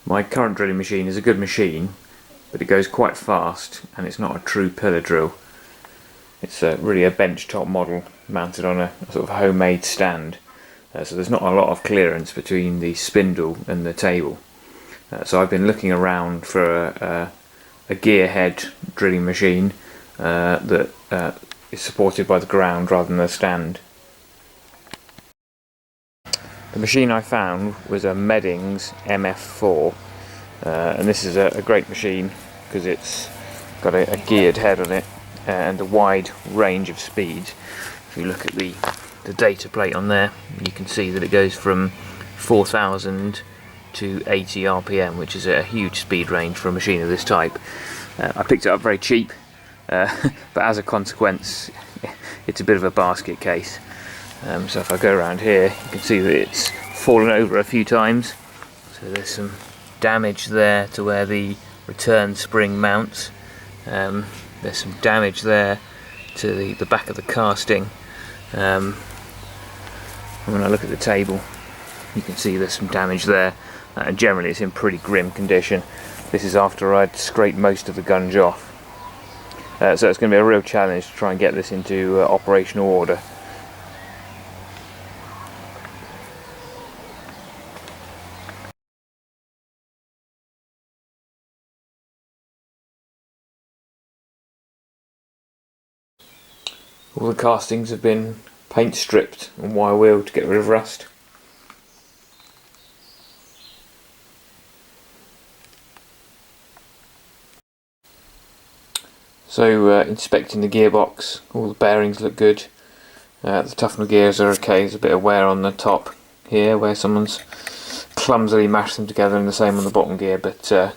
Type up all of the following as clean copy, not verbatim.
My current drilling machine is a good machine, but it goes quite fast and it's not a true pillar drill. It's really a bench top model mounted on a sort of homemade stand, so there's not a lot of clearance between the spindle and the table. So I've been looking around for a gearhead drilling machine that is supported by the ground rather than the stand. The machine I found was a Meddings MF4, and this is a great machine because it's got a geared head on it and a wide range of speeds. If you look at the data plate on there, you can see that it goes from 4,000 to 80 RPM, which is a huge speed range for a machine of this type. I picked it up very cheap, but as a consequence it's a bit of a basket case. So if I go around here, you can see that it's fallen over a few times. So there's some damage there to where the return spring mounts. There's some damage there to the back of the casting. And when I look at the table, you can see there's some damage there. And generally it's in pretty grim condition. This is after I'd scraped most of the gunge off. So it's going to be a real challenge to try and get this into operational order. All the castings have been paint stripped and wire wheeled to get rid of rust. So inspecting the gearbox, all the bearings look good. The toughener gears are okay. There's a bit of wear on the top here where someone's clumsily mashed them together, and the same on the bottom gear, but there's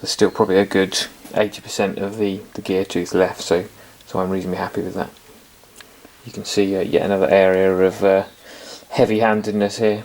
still probably a good 80% of the gear tooth left, so I'm reasonably happy with that. You can see yet another area of heavy-handedness here.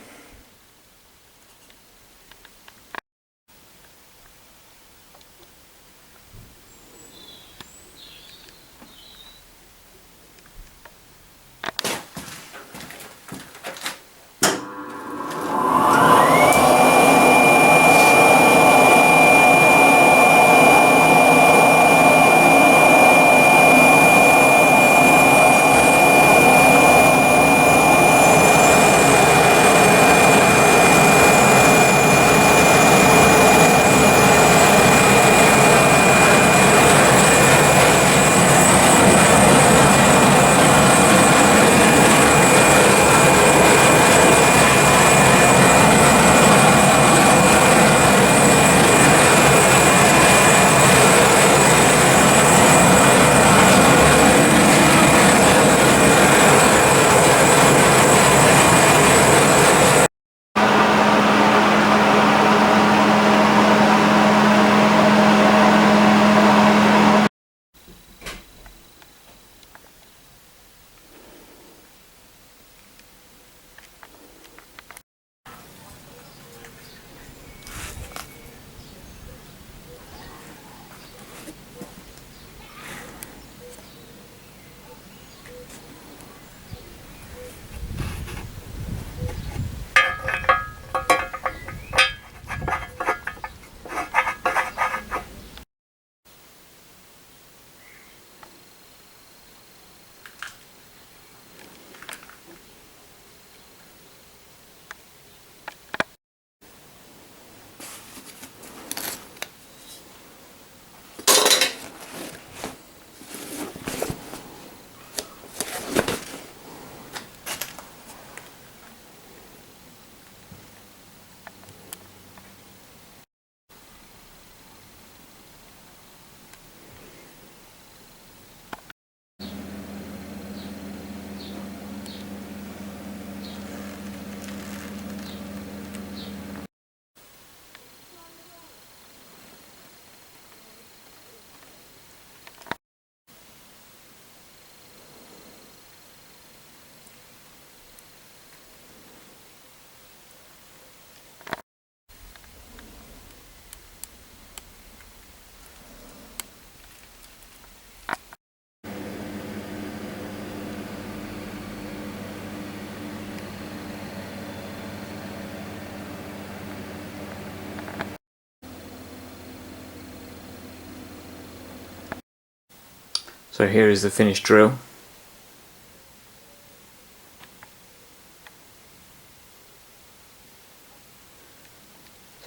So here is the finished drill.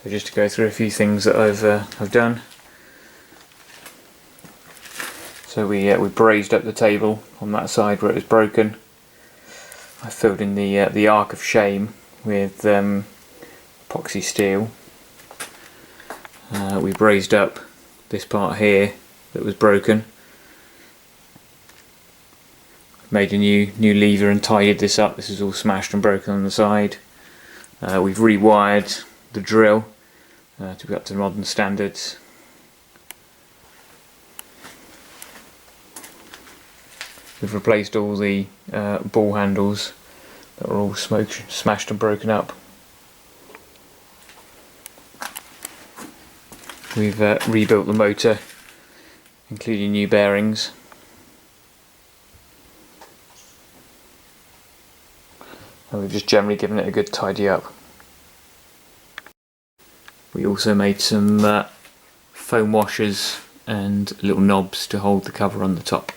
So just to go through a few things that I've done. So we brazed up the table on that side where it was broken. I filled in the arc of shame with epoxy steel. We brazed up this part here that was broken. Made a new lever and tidied this up. This is all smashed and broken on the side. We've rewired the drill to be up to modern standards. We've replaced all the ball handles that were all smashed and broken up. We've rebuilt the motor, including new bearings. And we've just generally given it a good tidy up. We also made some foam washers and little knobs to hold the cover on the top.